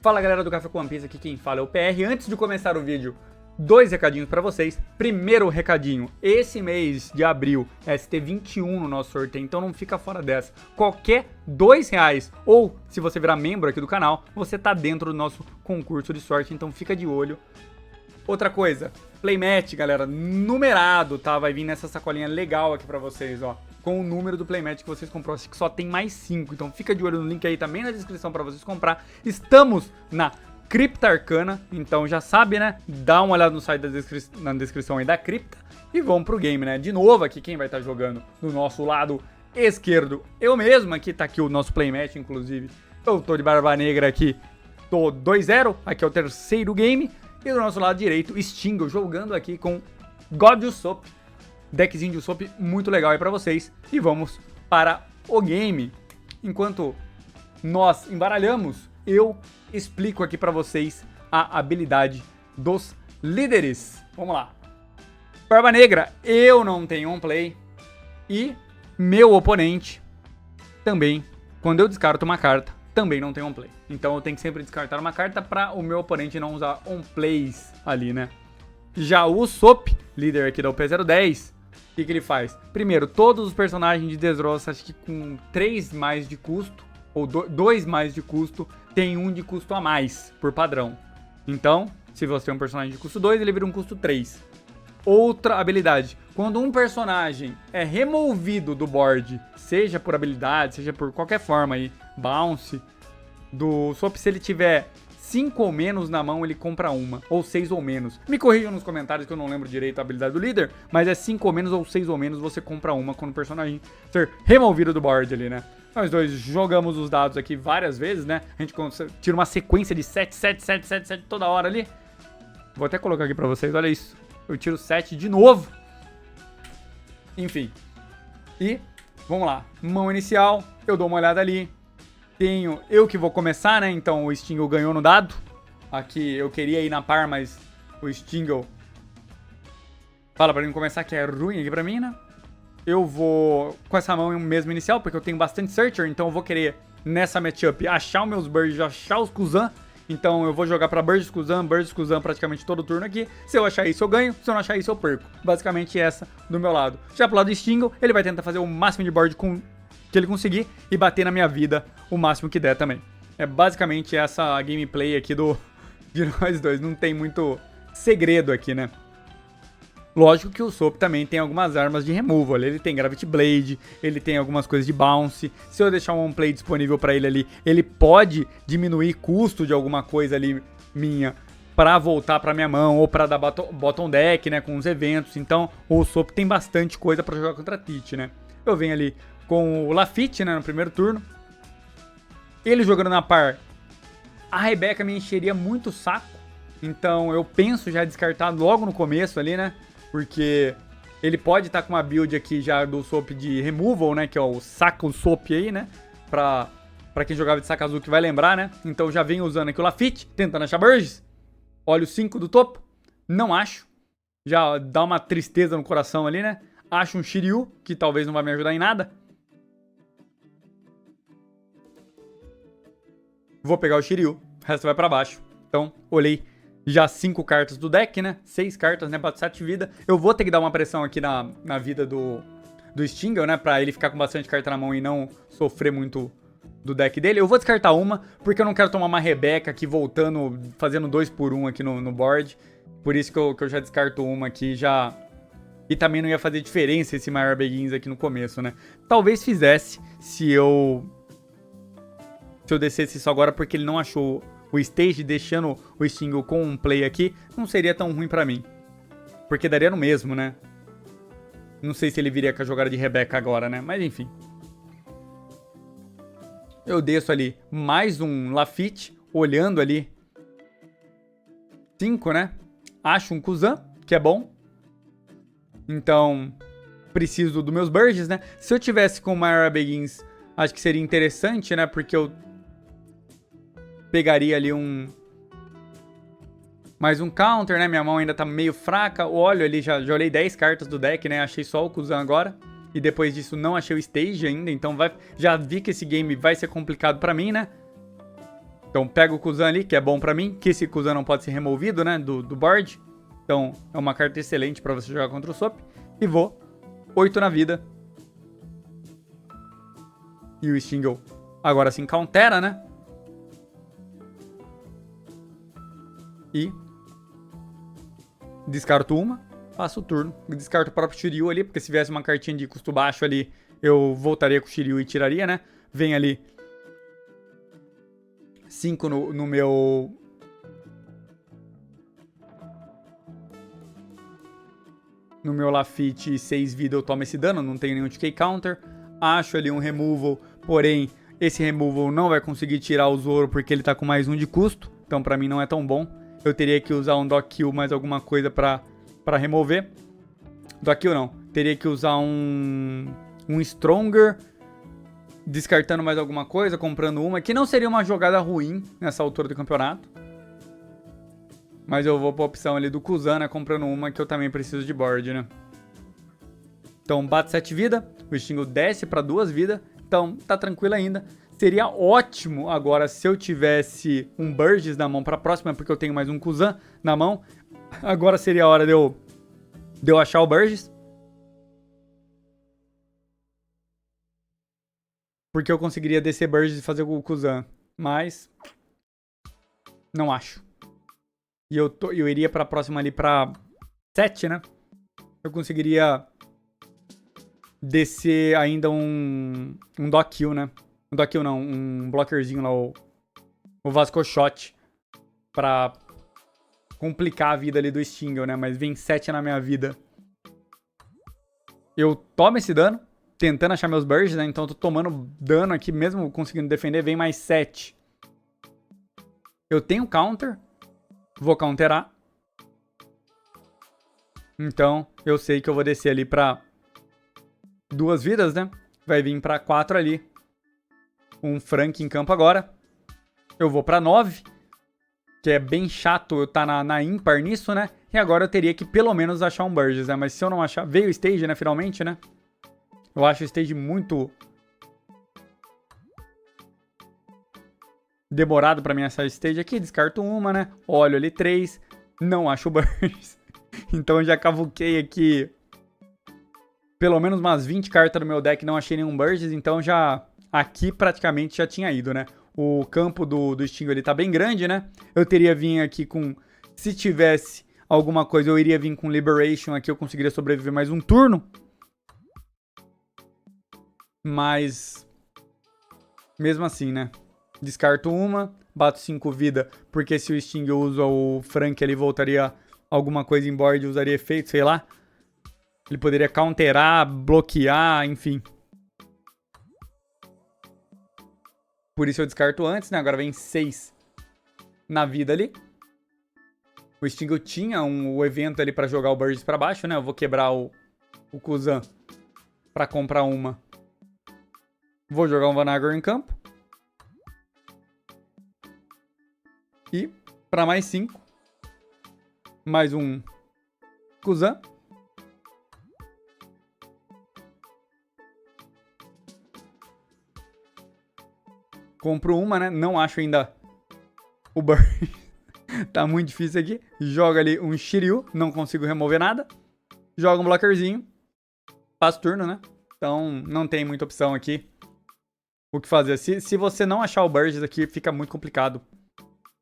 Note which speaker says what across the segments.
Speaker 1: Fala galera do Café com One Piece, aqui quem fala é o PR. Antes de começar o vídeo, dois recadinhos pra vocês. Primeiro recadinho, esse mês de abril é ST21 no nosso sorteio, então não fica fora dessa. Qualquer R$2, ou se você virar membro aqui do canal, você tá dentro do nosso concurso de sorte, então fica de olho. Outra coisa, playmat, galera, numerado, tá? Vai vir nessa sacolinha legal aqui pra vocês, ó. Com o número do playmat que vocês comprou, acho que só tem mais 5. Então fica de olho no link aí também na descrição pra vocês comprar. Estamos na Cripta Arcana, então já sabe, né? Dá uma olhada no site na descrição aí da Cripta e vamos pro game, né? De novo aqui, quem vai estar jogando do nosso lado esquerdo? Eu mesmo, aqui tá aqui o nosso playmat, inclusive. Eu tô de Barba Negra aqui, tô 2-0, aqui é o terceiro game. E do nosso lado direito, Stingo jogando aqui com God Usopp. Deckzinho de Usopp muito legal aí pra vocês. E vamos para o game. Enquanto nós embaralhamos, eu explico aqui pra vocês a habilidade dos líderes. Vamos lá. Barba Negra, eu não tenho um play. E meu oponente também, quando eu descarto uma carta, também não tem on play. Então eu tenho que sempre descartar uma carta para o meu oponente não usar on plays ali, né? Já o Usopp, líder aqui da UP010, o que ele faz? Primeiro, todos os personagens de Dressrosa, acho que com 3 mais de custo, ou 2 mais de custo, tem 1 de custo a mais, por padrão. Então, se você tem um personagem de custo 2, ele vira um custo 3. Outra habilidade, quando um personagem é removido do board, seja por habilidade, seja por qualquer forma aí, bounce, do Usopp, se ele tiver 5 ou menos na mão, ele compra uma, ou 6 ou menos. Me corrijam nos comentários que eu não lembro direito a habilidade do líder, mas é 5 ou menos ou 6 ou menos, você compra uma quando o personagem ser removido do board ali, né? Nós dois jogamos os dados aqui várias vezes, né? A gente tira uma sequência de 7, 7, 7, 7, 7 toda hora ali. Vou até colocar aqui pra vocês, olha isso. Eu tiro 7 de novo. Enfim. E, vamos lá. Mão inicial, eu dou uma olhada ali. Tenho eu que vou começar, né? Então o Stingo ganhou no dado. Aqui eu queria ir na par, mas o Stingo fala pra mim começar, que é ruim aqui pra mim, né? Eu vou com essa mão mesmo inicial, porque eu tenho bastante Searcher, então eu vou querer, nessa matchup, achar os meus Birds, achar os Kuzan. Então eu vou jogar pra Birds Kuzan praticamente todo turno aqui. Se eu achar isso eu ganho, se eu não achar isso eu perco. Basicamente essa do meu lado. Já pro lado do Stingo, ele vai tentar fazer o máximo de board que ele conseguir e bater na minha vida o máximo que der também. É basicamente essa gameplay aqui de nós dois. Não tem muito segredo aqui, né? Lógico que o Usopp também tem algumas armas de removal. Ele tem Gravity Blade, ele tem algumas coisas de bounce. Se eu deixar um on play disponível pra ele ali, ele pode diminuir custo de alguma coisa ali minha pra voltar pra minha mão ou pra dar bottom deck, né, com os eventos. Então o Usopp tem bastante coisa pra jogar contra a Tite, né? Eu venho ali com o Lafitte, né, no primeiro turno. Ele jogando na par, a Rebecca me encheria muito o saco. Então eu penso já descartar logo no começo ali, né? Porque ele pode estar com uma build aqui já do Usopp de removal, né? Que é o Saka Usopp aí, né? Pra quem jogava de Sakazuki vai lembrar, né? Então já venho usando aqui o Lafitte, tentando achar Burgess. Olha o 5 do topo. Não acho. Já dá uma tristeza no coração ali, né? Acho um Shiryu, que talvez não vai me ajudar em nada. Vou pegar o Shiryu. O resto vai pra baixo. Então, olhei já 5 cartas do deck, né? 6 cartas, né? Pra 7 vida. Eu vou ter que dar uma pressão aqui na vida do Stingo, né? Pra ele ficar com bastante carta na mão e não sofrer muito do deck dele. Eu vou descartar uma, porque eu não quero tomar uma Rebecca aqui voltando, fazendo 2 por 1 aqui no board. Por isso que eu já descarto uma aqui, já. E também não ia fazer diferença esse Maior Beguins aqui no começo, né? Talvez fizesse se eu descesse isso agora, porque ele não achou o stage, deixando o Stingo com um play aqui, não seria tão ruim pra mim. Porque daria no mesmo, né? Não sei se ele viria com a jogada de Rebecca agora, né? Mas enfim. Eu desço ali mais um Lafitte, olhando ali 5, né? Acho um Kuzan, que é bom. Então, preciso dos meus Burges, né? Se eu tivesse com o Maior Beguins, acho que seria interessante, né? Porque eu pegaria ali mais um counter, né? Minha mão ainda tá meio fraca. Olho ali, já olhei 10 cartas do deck, né? Achei só o Kuzan agora. E depois disso não achei o stage ainda. Então já vi que esse game vai ser complicado pra mim, né? Então pego o Kuzan ali, que é bom pra mim, que esse Kuzan não pode ser removido, né, do board. Então é uma carta excelente pra você jogar contra o Swap. E vou 8 na vida. E o Stingle agora sim countera, né? E descarto uma, passo o turno. Descarto o próprio Shiryu ali, porque se viesse uma cartinha de custo baixo ali, eu voltaria com o Shiryu e tiraria, né? Vem ali 5 no meu... No meu Lafitte e 6 vida eu tomo esse dano, não tenho nenhum TK counter. Acho ali um removal, porém esse removal não vai conseguir tirar o Zoro porque ele tá com mais 1 de custo. Então pra mim não é tão bom. Eu teria que usar um Dock Kill mais alguma coisa pra remover. Dock Kill não, teria que usar um Stronger, descartando mais alguma coisa, comprando uma, que não seria uma jogada ruim nessa altura do campeonato. Mas eu vou pra opção ali do Kuzan, né, comprando uma que eu também preciso de board, né. Então bate 7 vida, o Stingle desce pra 2 vidas, então tá tranquilo ainda. Seria ótimo agora se eu tivesse um Burgess na mão pra próxima, porque eu tenho mais um Kuzan na mão. Agora seria a hora de eu achar o Burgess. Porque eu conseguiria descer Burgess e fazer o Kuzan. Mas não acho. E eu iria pra próxima ali pra 7, né? Eu conseguiria descer ainda um Dock Kill, né? Um Dock Kill não, um blockerzinho lá, o Vasco Shot. Pra complicar a vida ali do Stingle, né? Mas vem 7 na minha vida. Eu tomo esse dano, tentando achar meus bursts, né? Então eu tô tomando dano aqui, mesmo conseguindo defender, vem mais 7. Eu tenho counter. Vou counterar. Então, eu sei que eu vou descer ali pra 2 vidas, né? Vai vir pra 4 ali. Um Frank em campo agora. Eu vou pra 9. Que é bem chato eu estar na ímpar nisso, né? E agora eu teria que pelo menos achar um Burgess, né? Mas se eu não achar... Veio o stage, né? Finalmente, né? Eu acho o stage muito demorado pra mim achar o stage aqui. Descarto uma, né? Olho ali 3. Não acho o Burgess. Então eu já cavuquei aqui pelo menos umas 20 cartas do meu deck. Não achei nenhum Burgess. Então já... Aqui praticamente já tinha ido, né? O campo do Stingle ele tá bem grande, né? Eu teria vindo aqui com... Se tivesse alguma coisa, eu iria vir com Liberation aqui. Eu conseguiria sobreviver mais um turno. Mas... Mesmo assim, né? Descarto uma. Bato 5 vida. Porque se o Stingle usa o Frank, ele voltaria alguma coisa em board. Usaria efeito, sei lá. Ele poderia counterar, bloquear, enfim. Por isso eu descarto antes, né? Agora vem 6 na vida ali. O Stingle tinha o evento ali pra jogar o Burgess pra baixo, né? Eu vou quebrar o Kuzan pra comprar uma. Vou jogar um Vanagor em campo. E pra mais 5. Mais um Kuzan. Compro uma, né? Não acho ainda o Burgess. Tá muito difícil aqui. Joga ali um Shiryu. Não consigo remover nada. Joga um blockerzinho. Passo turno, né? Então não tem muita opção aqui. O que fazer. Se você não achar o Burgess aqui, fica muito complicado.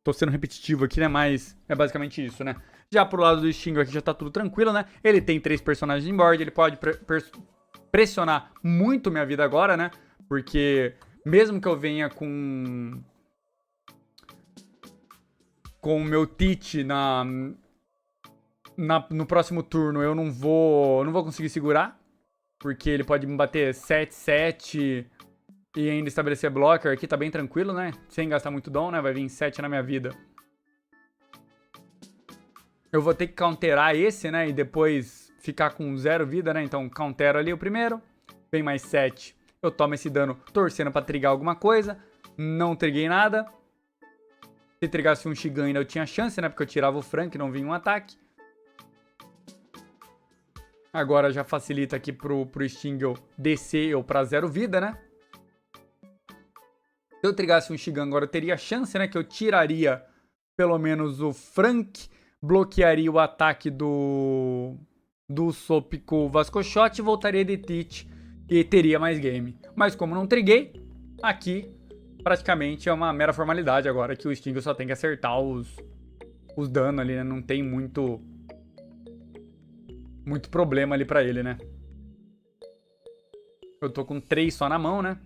Speaker 1: Tô sendo repetitivo aqui, né? Mas é basicamente isso, né? Já pro lado do Stingle aqui já tá tudo tranquilo, né? Ele tem 3 personagens em board. Ele pode pressionar muito minha vida agora, né? Porque... Mesmo que eu venha com o meu Tite no próximo turno, eu não vou conseguir segurar. Porque ele pode me bater 7-7 e ainda estabelecer blocker. Aqui tá bem tranquilo, né? Sem gastar muito dom, né? Vai vir 7 na minha vida. Eu vou ter que counterar esse, né? E depois ficar com 0 vida, né? Então countero ali o primeiro. Vem mais 7. Eu tomo esse dano torcendo pra trigar alguma coisa. Não triguei nada. Se trigasse um Shigan ainda eu tinha chance, né? Porque eu tirava o Frank, não vinha um ataque. Agora já facilita aqui pro Stingle descer eu pra 0 vida, né? Se eu trigasse um Shigan agora, eu teria chance, né? Que eu tiraria pelo menos o Frank, bloquearia o ataque do Usopp com o Vascoshot e voltaria de Teach e teria mais game. Mas como não triguei, aqui praticamente é uma mera formalidade agora que o Stingo só tem que acertar os danos ali, né? Não tem muito problema ali pra ele, né? Eu tô com 3 só na mão, né?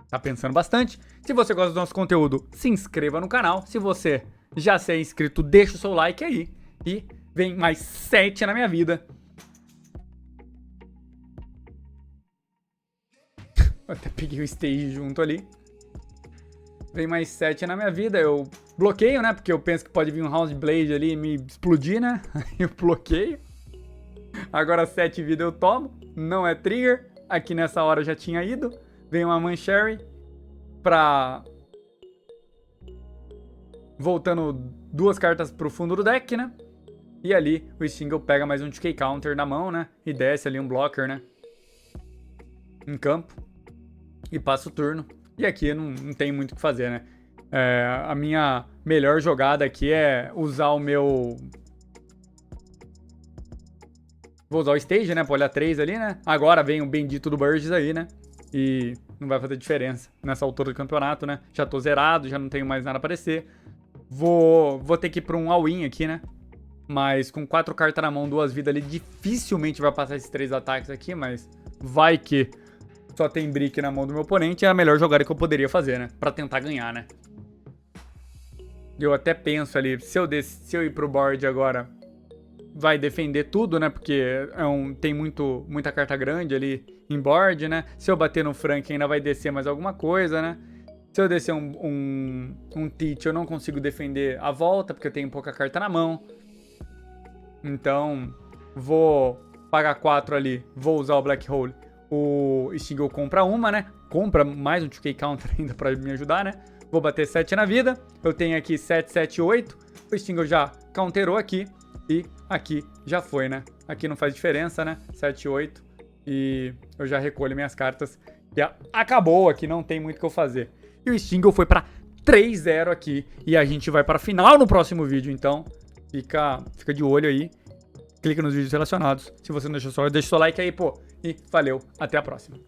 Speaker 1: Tá pensando bastante? Se você gosta do nosso conteúdo, se inscreva no canal. Se você já se é inscrito, deixa o seu like aí. E vem mais 7 na minha vida. Eu até peguei o stage junto ali. Vem mais 7 na minha vida. Eu bloqueio, né? Porque eu penso que pode vir um House Blade ali e me explodir, né? Eu bloqueio. Agora 7 vidas eu tomo. Não é trigger. Aqui nessa hora eu já tinha ido. Vem uma Mancherry pra... voltando 2 cartas pro fundo do deck, né? E ali o Stingle pega mais um 2K Counter na mão, né? E desce ali um blocker, né? Em campo. E passa o turno. E aqui não tem muito o que fazer, né? A minha melhor jogada aqui é usar o meu... Vou usar o stage, né? Pra olhar 3 ali, né? Agora vem o bendito do Burgess aí, né? E não vai fazer diferença nessa altura do campeonato, né? Já tô zerado, já não tenho mais nada a aparecer. Vou ter que ir pra um all-in aqui, né? Mas com 4 cartas na mão, 2 vidas ali, dificilmente vai passar esses 3 ataques aqui, mas vai que só tem brick na mão do meu oponente, é a melhor jogada que eu poderia fazer, né? Pra tentar ganhar, né? Eu até penso ali, se eu ir pro board agora, vai defender tudo, né? Porque tem muita carta grande ali em board, né? Se eu bater no Frank, ainda vai descer mais alguma coisa, né? Se eu descer um Teach, eu não consigo defender a volta, porque eu tenho pouca carta na mão. Então, vou pagar 4 ali, vou usar o Black Hole. O Stingle compra uma, né? Compra mais um 2K Counter ainda pra me ajudar, né? Vou bater 7 na vida. Eu tenho aqui 7, 7, 8. O Stingle já counterou aqui. E aqui já foi, né? Aqui não faz diferença, né? 7, 8. E eu já recolho minhas cartas. Já acabou aqui, não tem muito o que eu fazer. E o Stingle foi pra 3-0 aqui. E a gente vai pra final no próximo vídeo, então fica de olho aí. Clica nos vídeos relacionados. Se você não deixou só, deixa o seu like aí, pô. E valeu, até a próxima.